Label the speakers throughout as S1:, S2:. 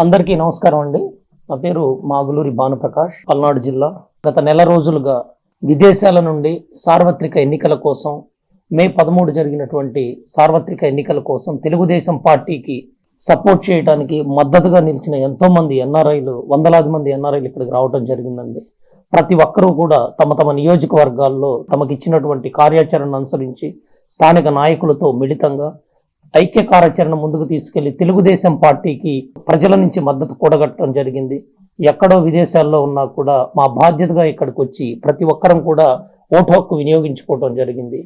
S1: అందరికీ నమస్కారం అండి. నా పేరు మాగులూరి భానుప్రకాష్, పల్నాడు జిల్లా. గత నెల రోజులుగా విదేశాల నుండి సార్వత్రిక ఎన్నికల కోసం మే 13 జరిగినటువంటి సార్వత్రిక ఎన్నికల కోసం తెలుగుదేశం పార్టీకి సపోర్ట్ చేయడానికి మద్దతుగా నిలిచిన ఎంతోమంది ఎన్ఆర్ఐలు, వందలాది మంది ఎన్ఆర్ఐలు ఇక్కడికి రావడం జరిగిందండి. ప్రతి ఒక్కరూ కూడా తమ తమ నియోజకవర్గాల్లో తమకు ఇచ్చినటువంటి కార్యాచరణను అనుసరించి స్థానిక నాయకులతో మిళితంగా ఐక్య కార్యాచరణ ముందుకు తీసుకెళ్లి తెలుగుదేశం పార్టీకి ప్రజల నుంచి మద్దతు కూడగట్టడం జరిగింది. ఎక్కడో విదేశాల్లో ఉన్నా కూడా మా బాధ్యతగా ఇక్కడికి వచ్చి ప్రతి ఒక్కరం కూడా ఓటు హక్కు వినియోగించుకోవడం జరిగింది.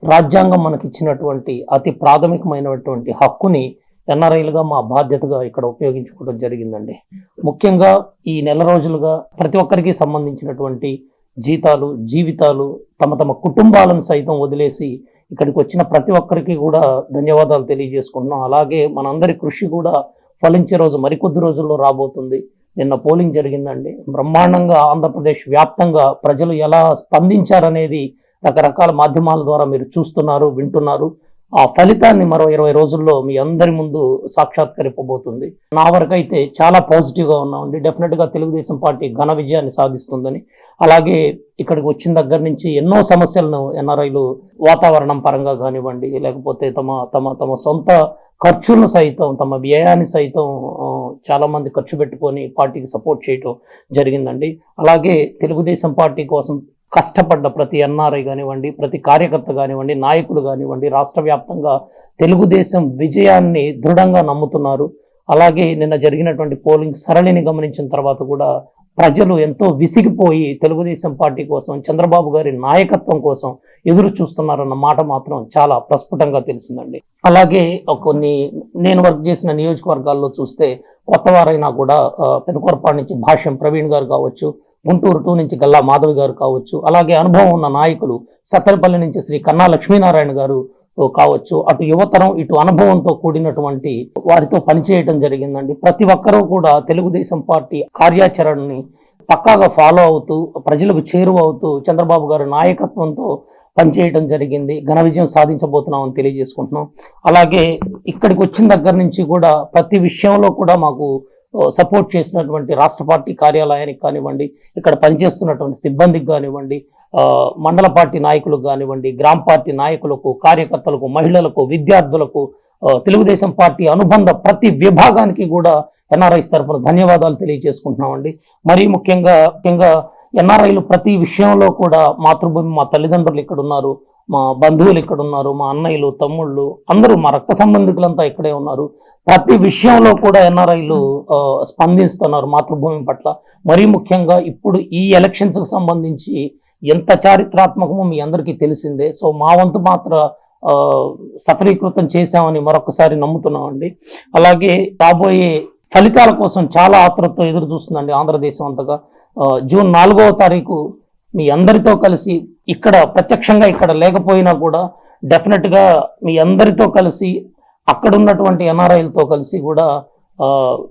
S1: రాజ్యాంగం మనకి ఇచ్చినటువంటి అతి ప్రాథమికమైనటువంటి హక్కుని ఎన్ఆర్ఐలుగా మా బాధ్యతగా ఇక్కడ ఉపయోగించుకోవడం జరిగిందండి. ముఖ్యంగా ఈ నెల రోజులుగా ప్రతి ఒక్కరికి సంబంధించినటువంటి జీతాలు, జీవితాలు, తమ తమ కుటుంబాలను సైతం వదిలేసి ఇక్కడికి వచ్చిన ప్రతి ఒక్కరికి కూడా ధన్యవాదాలు తెలియజేసుకుంటున్నాం. అలాగే మనందరి కృషి కూడా ఫలించే రోజు మరికొద్ది రోజుల్లో రాబోతుంది. నిన్న పోలింగ్ జరిగిందండి. బ్రహ్మాండంగా ఆంధ్రప్రదేశ్ వ్యాప్తంగా ప్రజలు ఎలా స్పందించారనేది రకరకాల మాధ్యమాల ద్వారా మీరు చూస్తున్నారు, వింటున్నారు. ఆ ఫలితాన్ని మరో 20 రోజుల్లో మీ అందరి ముందు సాక్షాత్కరింపబోతుంది. నా వరకైతే చాలా పాజిటివ్గా ఉన్నామండి. డెఫినెట్గా తెలుగుదేశం పార్టీ ఘన విజయాన్ని సాధిస్తుందని, అలాగే ఇక్కడికి వచ్చిన దగ్గర నుంచి ఎన్నో సమస్యలను ఎన్ఆర్ఐలు వాతావరణం పరంగా కానివ్వండి, లేకపోతే తమ తమ తమ సొంత ఖర్చులను సైతం, తమ వ్యయాన్ని సైతం చాలా మంది ఖర్చు పెట్టుకొని పార్టీకి సపోర్ట్ చేయటం జరిగిందండి. అలాగే తెలుగుదేశం పార్టీ కోసం కష్టపడ్డ ప్రతి ఎన్ఆర్ఐ కానివ్వండి, ప్రతి కార్యకర్త కానివ్వండి, నాయకుడు కానివ్వండి, రాష్ట్ర వ్యాప్తంగా తెలుగుదేశం విజయాన్ని దృఢంగా నమ్ముతున్నారు. అలాగే నిన్న జరిగినటువంటి పోలింగ్ సరళిని గమనించిన తర్వాత కూడా ప్రజలు ఎంతో విసిగిపోయి తెలుగుదేశం పార్టీ కోసం, చంద్రబాబు గారి నాయకత్వం కోసం ఎదురు చూస్తున్నారన్న మాట మాత్రం చాలా ప్రస్ఫుటంగా తెలిసిందండి. అలాగే కొన్ని నేను వర్క్ చేసిన నియోజకవర్గాల్లో చూస్తే కొత్తవారైనా కూడా పెదకొరపాడు నుంచి భాష్యం ప్రవీణ్ గారు కావచ్చు, గుంటూరు 2 నుంచి గల్లా మాధవి గారు కావచ్చు, అలాగే అనుభవం ఉన్న నాయకులు సత్తెనపల్లి నుంచి శ్రీ కన్నా లక్ష్మీనారాయణ గారు కావచ్చు, అటు యువతరం ఇటు అనుభవంతో కూడినటువంటి వారితో పనిచేయటం జరిగిందండి. ప్రతి ఒక్కరూ కూడా తెలుగుదేశం పార్టీ కార్యాచరణని పక్కాగా ఫాలో అవుతూ ప్రజలకు చేరువవుతూ చంద్రబాబు గారి నాయకత్వంతో పనిచేయడం జరిగింది. ఘన విజయం సాధించబోతున్నామని తెలియజేసుకుంటున్నాం. అలాగే ఇక్కడికి వచ్చిన దగ్గర నుంచి కూడా ప్రతి విషయంలో కూడా మాకు సపోర్ట్ చేసినటువంటి రాష్ట్ర పార్టీ కార్యాలయానికి కానివ్వండి, ఇక్కడ పనిచేస్తున్నటువంటి సిబ్బందికి కానివ్వండి, మండల పార్టీ నాయకులకు కానివ్వండి, గ్రామ పార్టీ నాయకులకు, కార్యకర్తలకు, మహిళలకు, విద్యార్థులకు, తెలుగుదేశం పార్టీ అనుబంధ ప్రతి విభాగానికి కూడా ఎన్ఆర్ఐస్ తరఫున ధన్యవాదాలు తెలియజేసుకుంటున్నామండి. మరీ ముఖ్యంగా ఎన్ఆర్ఐలు ప్రతి విషయంలో కూడా మాతృభూమి, మా తల్లిదండ్రులు ఇక్కడ ఉన్నారు, మా బంధువులు ఇక్కడ ఉన్నారు, మా అన్నయ్యలు, తమ్ముళ్ళు అందరూ మా రక్త సంబంధికులంతా ఇక్కడే ఉన్నారు. ప్రతి విషయంలో కూడా ఎన్ఆర్ఐలు స్పందిస్తున్నారు మాతృభూమి పట్ల. మరీ ముఖ్యంగా ఇప్పుడు ఈ ఎలక్షన్స్కి సంబంధించి ఎంత చారిత్రాత్మకమో మీ అందరికీ తెలిసిందే. సో మా వంతు మాత్రం సఫలీకృతం చేశామని మరొకసారి నమ్ముతున్నామండి. అలాగే రాబోయే ఫలితాల కోసం చాలా ఆతృతతో ఎదురు చూస్తుందండి ఆంధ్రదేశం అంతగా. జూన్ 4వ తారీఖు మీ అందరితో కలిసి ఇక్కడ ప్రత్యక్షంగా ఇక్కడ లేకపోయినా కూడా డెఫినెట్గా మీ అందరితో కలిసి అక్కడ ఉన్నటువంటి ఎన్ఆర్ఐలతో కలిసి కూడా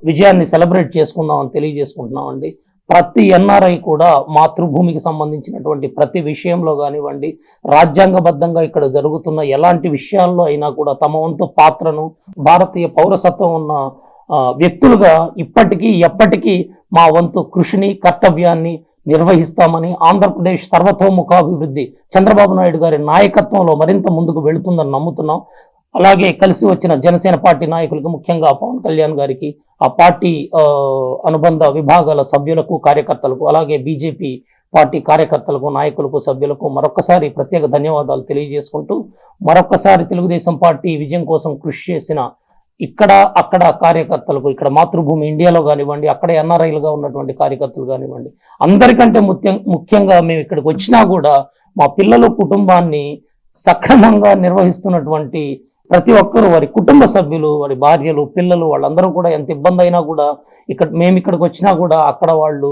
S1: విజయాన్ని సెలబ్రేట్ చేసుకుందామని తెలియజేసుకుంటున్నామండి. ప్రతి ఎన్ఆర్ఐ కూడా మాతృభూమికి సంబంధించినటువంటి ప్రతి విషయంలో కానివ్వండి, రాజ్యాంగబద్ధంగా ఇక్కడ జరుగుతున్న ఎలాంటి విషయాల్లో అయినా కూడా తమ వంతు పాత్రను, భారతీయ పౌరసత్వం ఉన్న వ్యక్తులుగా ఇప్పటికీ ఎప్పటికీ మా వంతు కృషిని, కర్తవ్యాన్ని నిర్వహిస్తామని, ఆంధ్రప్రదేశ్ సర్వతోముఖాభివృద్ధి చంద్రబాబు నాయుడు గారి నాయకత్వంలో మరింత ముందుకు వెళుతుందని నమ్ముతున్నాం. అలాగే కలిసి వచ్చిన జనసేన పార్టీ నాయకులకు, ముఖ్యంగా పవన్ కళ్యాణ్ గారికి, ఆ పార్టీ అనుబంధ విభాగాల సభ్యులకు, కార్యకర్తలకు, అలాగే బీజేపీ పార్టీ కార్యకర్తలకు, నాయకులకు, సభ్యులకు మరొకసారి ప్రత్యేక ధన్యవాదాలు తెలియజేసుకుంటూ, మరొకసారి తెలుగుదేశం పార్టీ విజయం కోసం కృషి చేసిన ఇక్కడ అక్కడ కార్యకర్తలకు, ఇక్కడ మాతృభూమి ఇండియాలో కానివ్వండి, అక్కడ ఎన్ఆర్ఐలుగా ఉన్నటువంటి కార్యకర్తలు కానివ్వండి, అందరికంటే ముఖ్యంగా మేము ఇక్కడికి వచ్చినా కూడా మా పిల్లలు కుటుంబాన్ని సక్రమంగా నిర్వహిస్తున్నటువంటి ప్రతి ఒక్కరూ, వారి కుటుంబ సభ్యులు, వారి భార్యలు, పిల్లలు, వాళ్ళందరూ కూడా ఎంత ఇబ్బంది అయినా కూడా మేము ఇక్కడికి వచ్చినా కూడా అక్కడ వాళ్ళు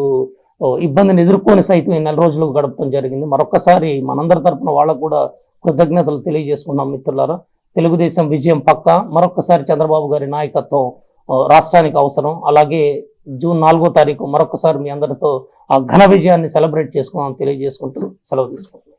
S1: ఇబ్బందిని ఎదుర్కొని సైతం ఈ నెల రోజులు గడపడం జరిగింది. మరొకసారి మనందరి తరఫున వాళ్ళకు కూడా కృతజ్ఞతలు తెలియజేసుకున్నాం. మిత్రులారా, తెలుగుదేశం విజయం పక్కా. మరొకసారి చంద్రబాబు గారి నాయకత్వం రాష్ట్రానికి అవసరం. అలాగే జూన్ 4వ తారీఖు మరొకసారి మీ అందరితో ఆ ఘన విజయాన్ని సెలబ్రేట్ చేసుకున్నామని తెలియజేసుకుంటూ సెలవు తీసుకుంటున్నాం.